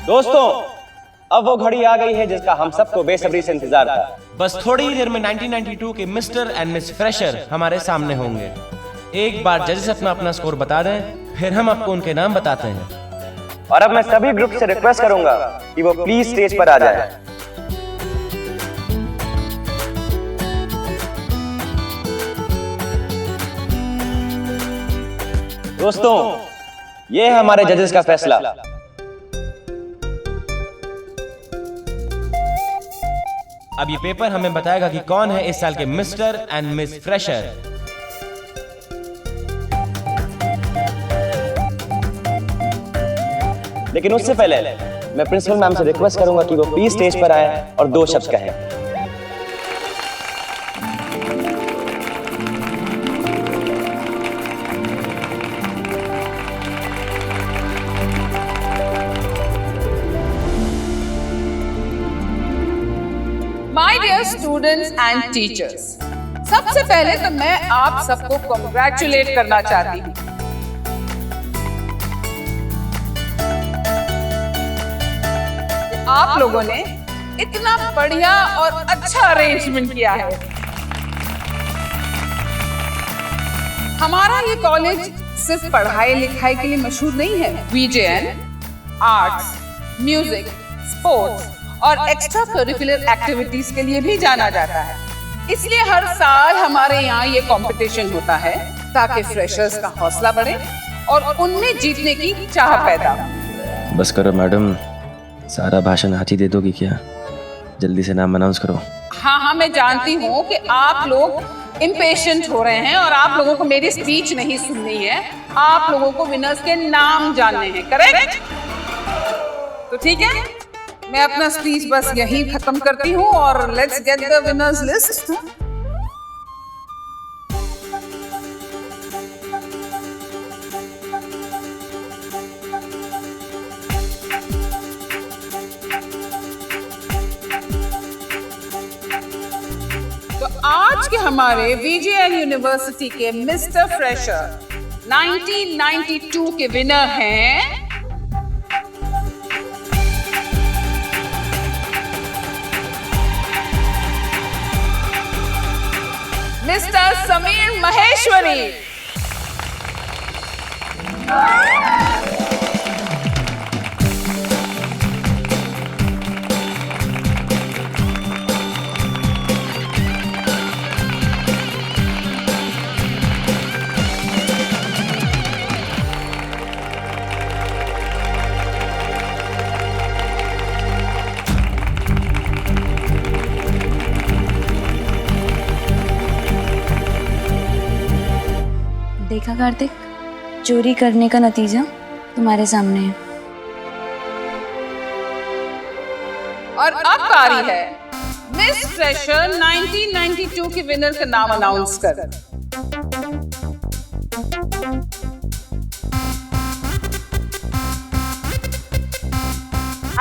दोस्तों, अब वो घड़ी आ गई है जिसका हम सबको बेसब्री से इंतजार था। बस थोड़ी ही देर में 1992 के मिस्टर एंड मिस फ्रेशर हमारे सामने होंगे। एक बार जजेस अपना स्कोर बता दें, फिर हम आपको उनके नाम बताते हैं। और अब मैं सभी ग्रुप से रिक्वेस्ट करूंगा कि वो प्लीज स्टेज पर आ जाए। दोस्तों, ये है हमारे जजेस का फैसला। अब ये पेपर हमें बताएगा कि कौन है इस साल के मिस्टर एंड मिस फ्रेशर। लेकिन उससे पहले मैं प्रिंसिपल मैम से रिक्वेस्ट करूंगा कि वो प्लीज स्टेज पर आए और 2 शब्द कहें। My dear students and teachers, सबसे पहले तो मैं आप सबको कॉन्ग्रेचुलेट करना चाहती हूँ। आप लोगों ने इतना बढ़िया और अच्छा अरेंजमेंट किया है। हमारा ये कॉलेज सिर्फ पढ़ाई लिखाई के लिए मशहूर नहीं है। VJN आर्ट्स, म्यूजिक, स्पोर्ट्स और एक्स्ट्रा करिकुलर एक्टिविटीज के लिए भी जाना जाता है। इसलिए हर साल हमारे यहाँ ये कंपटीशन होता है ताकि फ्रेशर्स का हौसला बढ़े और उनमें जीतने की चाह पैदा हो। बस करो मैडम, सारा भाषण आज ही दे दोगी क्या? जल्दी से नाम अनाउंस करो। हाँ, मैं जानती हूँ कि आप लोग इम्पेशेंट हो रहे हैं और आप लोगों को मेरी स्पीच नहीं सुननी है। आप लोगों को विनर्स के नाम जानने हैं, करेक्ट? तो ठीक है, मैं अपना स्पीच बस यहीं खत्म करती हूँ और let's get the winners list. तो आज के हमारे VJN यूनिवर्सिटी के मिस्टर फ्रेशर 1992 के विनर हैं मिस्टर समीर महेश्वरी। देखा कार्तिक, चोरी करने का नतीजा तुम्हारे सामने है। और अब बारी है मिस फ्रेशर 1992 के विनर का नाम अनाउंस कर।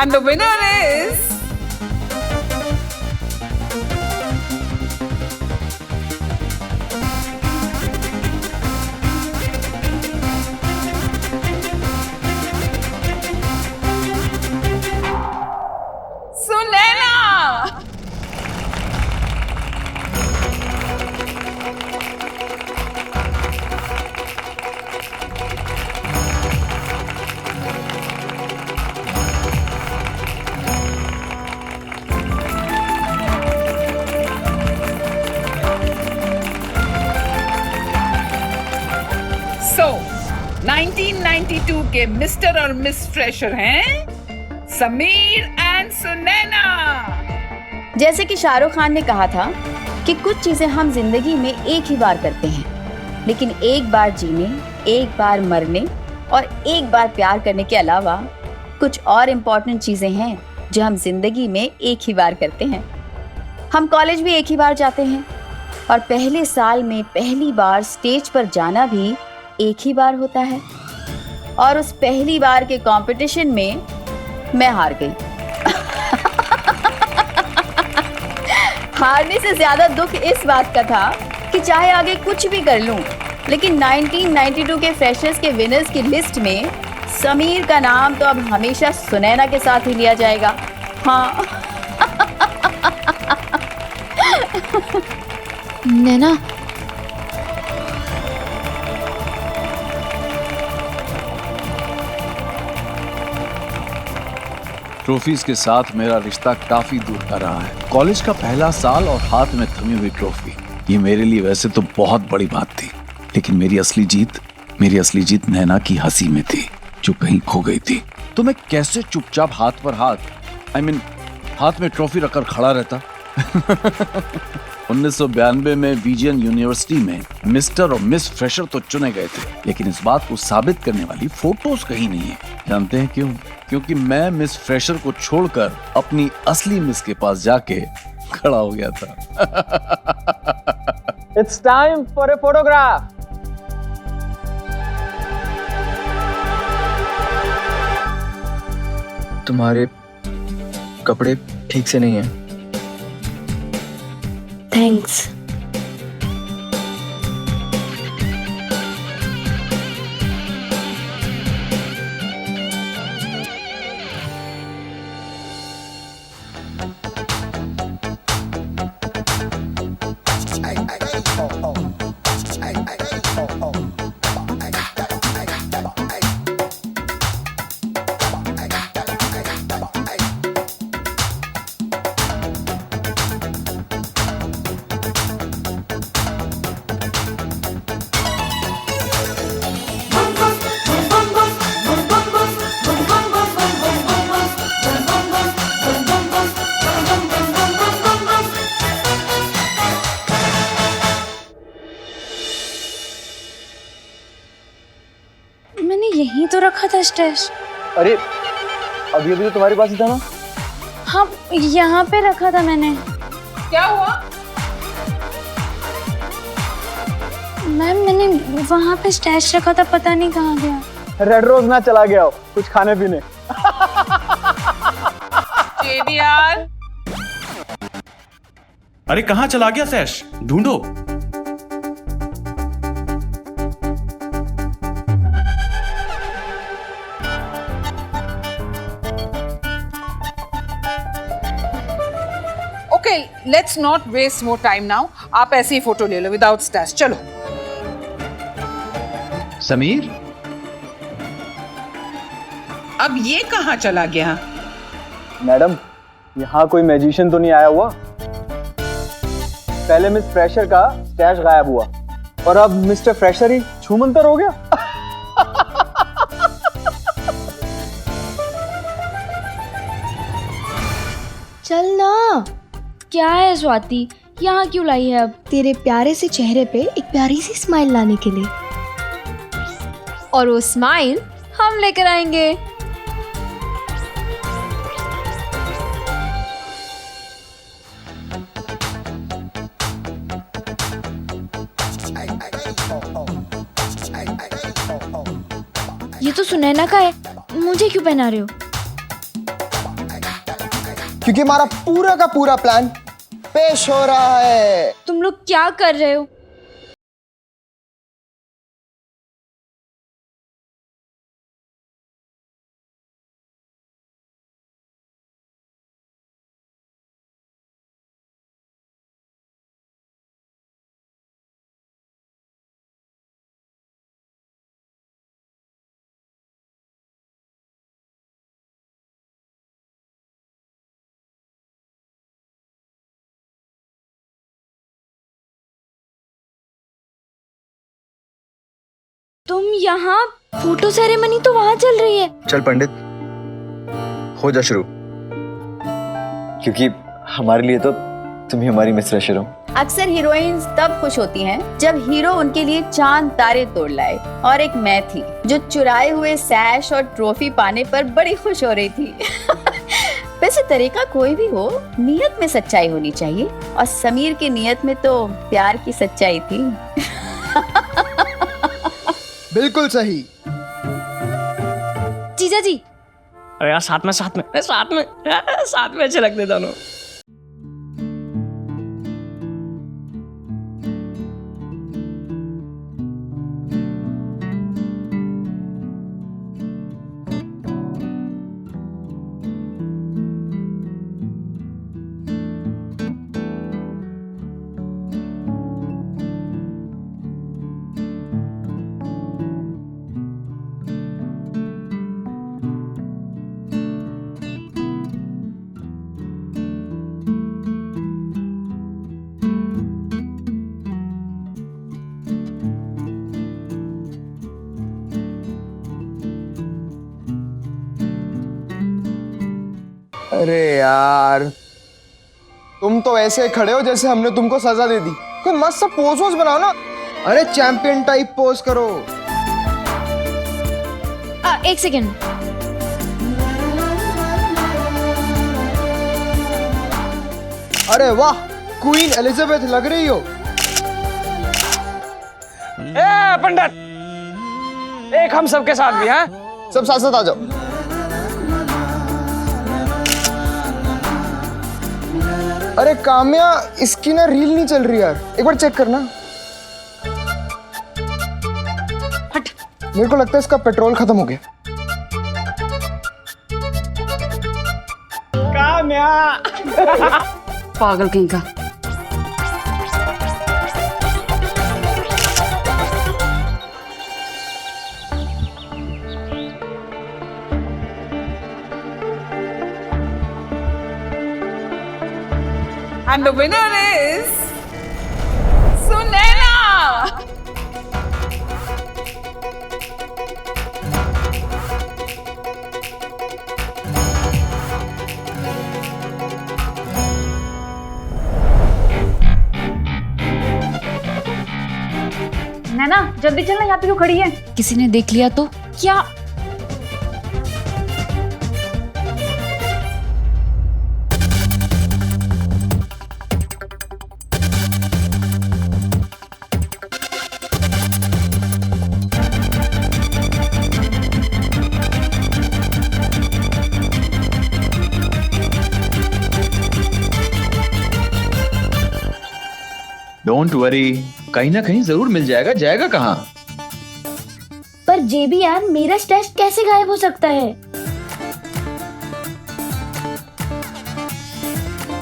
And the winner is Sunaina. So, 1992 के मिस्टर और मिस फ्रेशर हैं समीर एंड सुनैना। जैसे कि शाहरुख खान ने कहा था कि कुछ चीजें हम जिंदगी में एक ही बार करते हैं, लेकिन एक बार जीने, एक बार मरने और एक बार प्यार करने के अलावा कुछ और इम्पोर्टेंट चीजें हैं जो हम जिंदगी में एक ही बार करते हैं। हम कॉलेज भी एक ही बार जाते हैं और पहले साल में पहली बार स्टेज पर जाना भी एक ही बार होता है। और उस पहली बार के कंपटीशन में मैं हार गई। हारने से ज्यादा दुख इस बात का था कि चाहे आगे कुछ भी कर लूं, लेकिन 1992 के फ्रेशर्स के विनर्स की लिस्ट में समीर का नाम तो अब हमेशा सुनैना के साथ ही लिया जाएगा। हाँ। नैना, ट्रॉफीज के साथ मेरा रिश्ता काफी दूर का रहा है। कॉलेज का पहला साल और हाथ में थमी हुई ट्रॉफी, ये मेरे लिए वैसे तो बहुत बड़ी बात थी, लेकिन मेरी असली जीत नैना की हंसी में थी जो कहीं खो गई थी। तो मैं कैसे चुपचाप हाथ पर हाथ हाथ में ट्रॉफी रखकर खड़ा रहता। 1992 में विजयन यूनिवर्सिटी में मिस्टर और मिस फ्रेशर तो चुने गए थे, लेकिन इस बात को साबित करने वाली फोटोज कहीं नहीं है। जानते हैं क्यों? क्योंकि मैं मिस फ्रेशर को छोड़कर अपनी असली मिस के पास जाके खड़ा हो गया था। It's time for a photograph. तुम्हारे कपड़े ठीक से नहीं हैं। थैंक्स। मैंने यहीं तो रखा था स्टेश। अरे अभी अभी तो तुम्हारे पास ही था ना। हाँ, यहाँ पे रखा था मैंने। क्या हुआ? मैम, मैंने वहाँ पे स्टेश रखा था, पता नहीं कहाँ गया। रेड रोज ना चला गया हो कुछ खाने पीने। JBR, अरे कहाँ चला गया सैश? ढूंढो। okay, let's not waste more time now. आप ऐसे ही फोटो ले लो विदाउट स्टैश। चलो। समीर, अब ये कहाँ चला गया? मैडम, यहाँ कोई मैजिशियन तो नहीं आया हुआ? पहले मिस फ्रेशर का स्टैश गायब हुआ और अब मिस्टर फ्रेशर ही छूमंतर हो गया। चल ना। क्या है स्वाति, यहाँ क्यों लाई है अब? तेरे प्यारे से चेहरे पे एक प्यारी सी स्माइल लाने के लिए। और वो स्माइल हम लेकर आएंगे। ये तो सुनैना का है, मुझे क्यों पहना रहे हो? क्योंकि हमारा पूरा का पूरा प्लान पेश हो रहा है। तुम लोग क्या कर रहे हो? तुम यहाँ? फोटो सेरेमनी तो वहाँ चल रही है। चल पंडित, हो जा शुरू, क्योंकि हमारे लिए तो तुम ही हमारी मिस फ्रेशर हो। अक्सर हीरोइंस तब खुश होती हैं जब हीरो उनके लिए चांद तारे तोड़ लाए, और एक मैं थी जो चुराए हुए सैश और ट्रॉफी पाने पर बड़ी खुश हो रही थी। वैसे तरीका कोई भी हो, नियत में सच्चाई होनी चाहिए, और समीर की नियत में तो प्यार की सच्चाई थी। बिल्कुल सही। जीजा जी, अरे यार साथ में अच्छे लगते दोनों। अरे यार, तुम तो ऐसे खड़े हो जैसे हमने तुमको सजा दे दी। कोई मस्त सा पोज वोज बनाओ ना। अरे चैंपियन टाइप पोज करो। एक सेकेंड। अरे वाह, क्वीन एलिजाबेथ लग रही हो। ए पंडित, एक हम सबके साथ भी हैं। सब साथ साथ आ जाओ। अरे काम्या, इसकी ना रील नहीं चल रही यार, एक बार चेक करना। हट। मेरे को लगता है इसका पेट्रोल खत्म हो गया। काम्या। पागल कहीं का। And the winner is Sunena. नैना जल्दी चलना, यहाँ पे क्यों खड़ी है? किसी ने देख लिया तो क्या? डोंट वरी, कहीं ना कहीं जरूर मिल जाएगा। जाएगा कहाँ? पर जेबी यार, मेरा स्टैश कैसे गायब हो सकता है?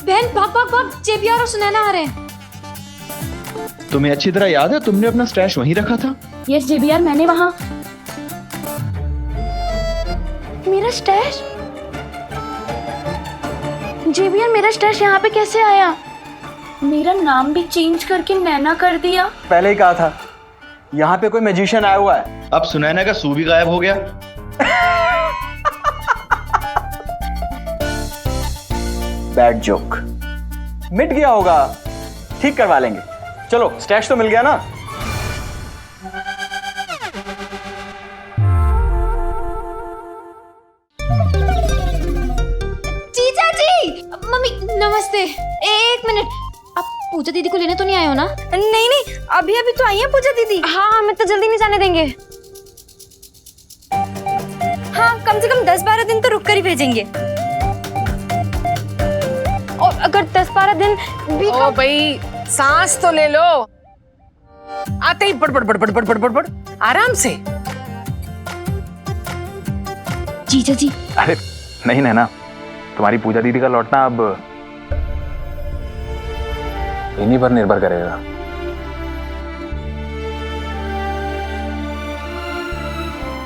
बहन, भाग, जेबी और सुनैना आ रहे हैं। तुम्हें अच्छी तरह याद है तुमने अपना स्टैश वहीं रखा था? यस जेबी यार, मैंने वहां मेरा स्टैश। जेबी यार, मेरा स्टैश यहाँ पे कैसे आया? मेरा नाम भी चेंज करके नैना कर दिया। पहले ही कहा था, यहाँ पे कोई मैजिशियन आया हुआ है। अब सुनैना का सू भी गायब हो गया। Bad joke. मिट गया होगा, ठीक करवा लेंगे। चलो, स्टैश तो मिल गया ना। जीजा जी, मम्मी नमस्ते। एक मिनट, आप पूजा दीदी को लेने तो नहीं आए हो ना? नहीं, अभी तो आई है पूजा दीदी। हाँ, हमें तो जल्दी नहीं जाने देंगे। हाँ, कम से कम 10-12 दिन तो रुक कर ही भेजेंगे। और अगर 10-12 दिन भी ओ भाई, सांस तो ले लो। आते ही बड़ आराम से। जीजा जी। अरे नहीं नैना, तुम्हारी पूजा दीदी का लौटना अब इन्हीं पर निर्भर करेगा।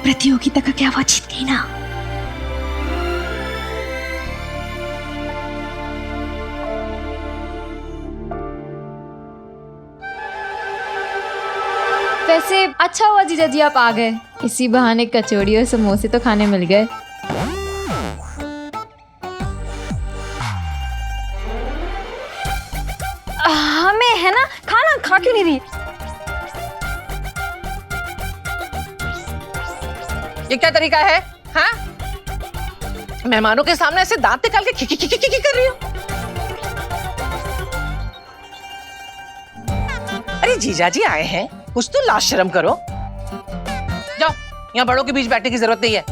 प्रतियोगिता का क्या, वो जीत गई ना? वैसे अच्छा हुआ जीजा जी आप आ गए। इसी बहाने कचौड़ी और समोसे तो खाने मिल गए। हमें है ना, खाना खा क्यों नहीं रही? ये क्या तरीका है? हाँ? मेहमानों के सामने ऐसे दांत निकाल के खी कर रही हो? अरे जीजा जी आए हैं, कुछ तो लाज शर्म करो। जाओ, यहाँ बड़ों के बीच बैठने की जरूरत नहीं है।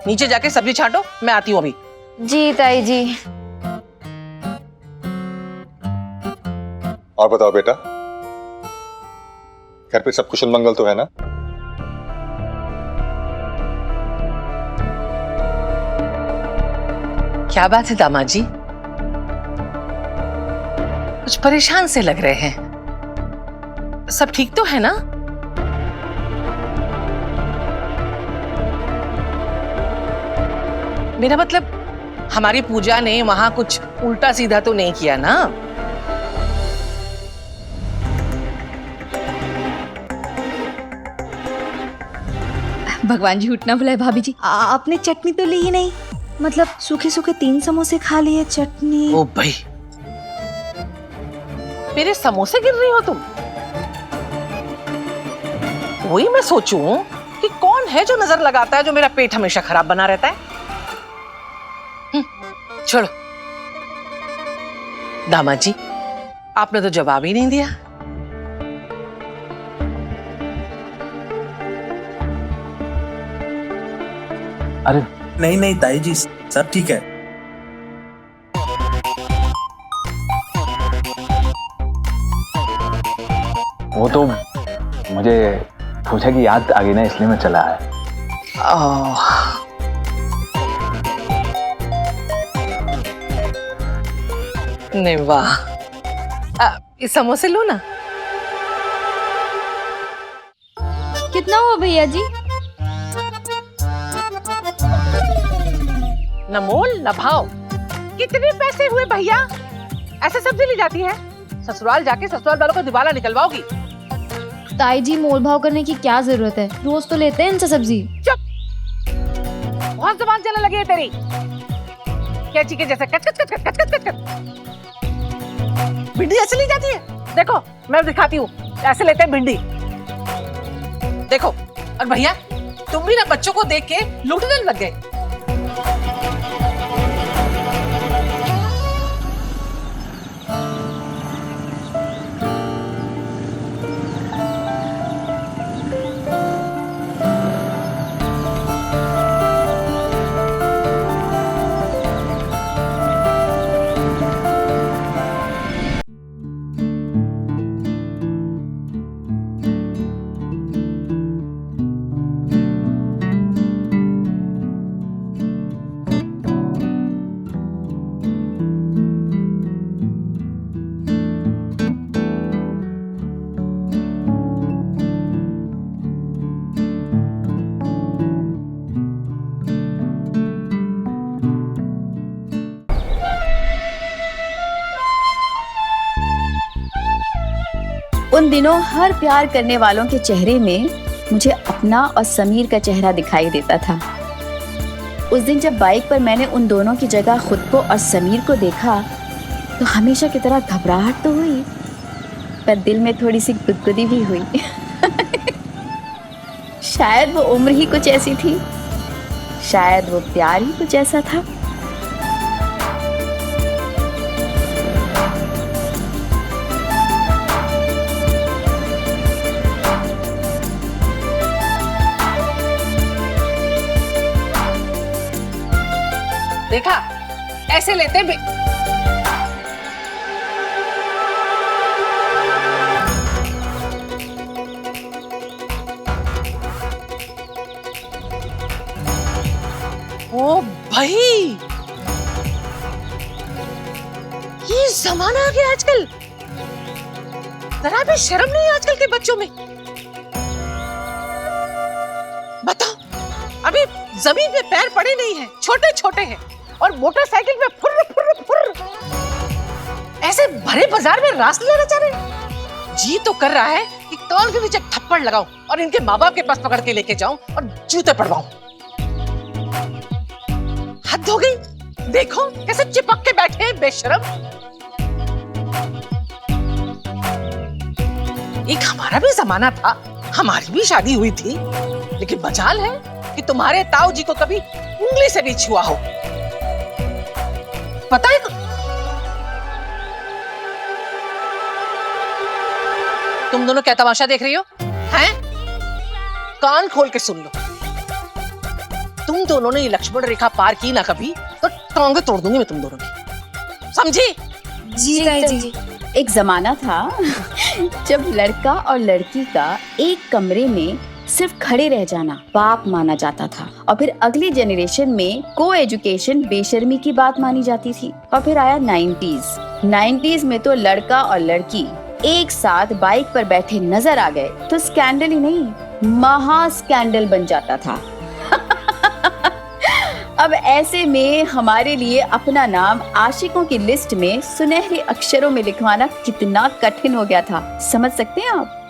नीचे जाके सब्जी छांटो, मैं आती हूँ अभी। जी ताई जी। और बताओ बेटा, घर पे सब कुशल मंगल तो है ना? क्या बात है दामाद जी, कुछ परेशान से लग रहे हैं। सब ठीक तो है ना? मेरा मतलब, हमारी पूजा ने वहां कुछ उल्टा सीधा तो नहीं किया ना? भगवान झूठ ना बुलाए भाभी जी। आपने चटनी तो ली ही नहीं, मतलब सूखे सूखे 3 समोसे खा लिए, चटनी। ओ भाई, मेरे समोसे गिर रही हो तुम? वही मैं सोचूं कि कौन है जो नजर लगाता है, जो मेरा पेट हमेशा खराब बना रहता है। छोड़ो। दामाद जी, आपने तो जवाब ही नहीं दिया। अरे नहीं नहीं ताई जी, सब ठीक है। वो तो मुझे पूछा कि याद आ गई ना, इसलिए मैं चला आया। नहीं वाह, इस समोसे लो ना। कितना हुआ भैया जी? न मोल न भाव। कितने पैसे हुए भैया? ऐसे सब्जी ली जाती है? ससुराल जाके ससुराल वालों को दिवाला निकलवाओगी। ताई जी, मोल भाव करने की क्या जरूरत है, रोज तो लेते हैं इनसे सब्जी। चुप, बहुत जुबान चलने लगी है तेरी। कैची के जैसे कच कच कच कच कच कच कच। भिंडी ऐसे ली जाती है? देखो मैं दिखाती हूँ, ऐसे लेते हैं भिंडी। देखो, और भैया तुम भी ना बच्चों को देख के लूटने लग गए। उन दिनों हर प्यार करने वालों के चेहरे में मुझे अपना और समीर का चेहरा दिखाई देता था। उस दिन जब बाइक पर मैंने उन दोनों की जगह खुद को और समीर को देखा तो हमेशा की तरह घबराहट तो हुई, पर दिल में थोड़ी सी गुदगुदी भी हुई। शायद वो उम्र ही कुछ ऐसी थी, शायद वो प्यार ही कुछ ऐसा था। देखा, ऐसे लेते भी। ओ भाई, ये जमाना आ गया आजकल। जरा भी शर्म नहीं है आजकल के बच्चों में। बताओ, अभी जमीन पे पैर पड़े नहीं हैं, छोटे छोटे हैं, और मोटरसाइकिल पे फुर्र फुर्र फुर्र ऐसे भरे बाजार में रास लेना चाह रहे। जी तो कर रहा है कि कान के नीचे एक थप्पड़ लगाऊं और इनके माँ बाप के पास पकड़ के लेके जाऊं और जूते पड़वाऊं। हद हो गई, देखो कैसे चिपक के बैठे हैं बेशरम। एक हमारा भी जमाना था, हमारी भी शादी हुई थी, लेकिन मजाल है कि तुम्हारे ताऊ जी को कभी उंगली से भी छुआ हो। पता है तुम दोनों क्या तमाशा देख रही हो? हैं? कान खोल के सुन लो। तुम दोनों ने ये लक्ष्मण रेखा पार की ना कभी तो टांगे तोड़ दूंगी मैं तुम दोनों की, समझी? जी ताई जी। एक जमाना था जब लड़का और लड़की का एक कमरे में सिर्फ खड़े रह जाना पाप माना जाता था, और फिर अगली जनरेशन में को एजुकेशन बेशर्मी की बात मानी जाती थी। और फिर आया 90s में तो लड़का और लड़की एक साथ बाइक पर बैठे नजर आ गए तो स्कैंडल ही नहीं, महा स्कैंडल बन जाता था। अब ऐसे में हमारे लिए अपना नाम आशिकों की लिस्ट में सुनहरे अक्षरों में लिखवाना कितना कठिन हो गया था, समझ सकते हैं आप?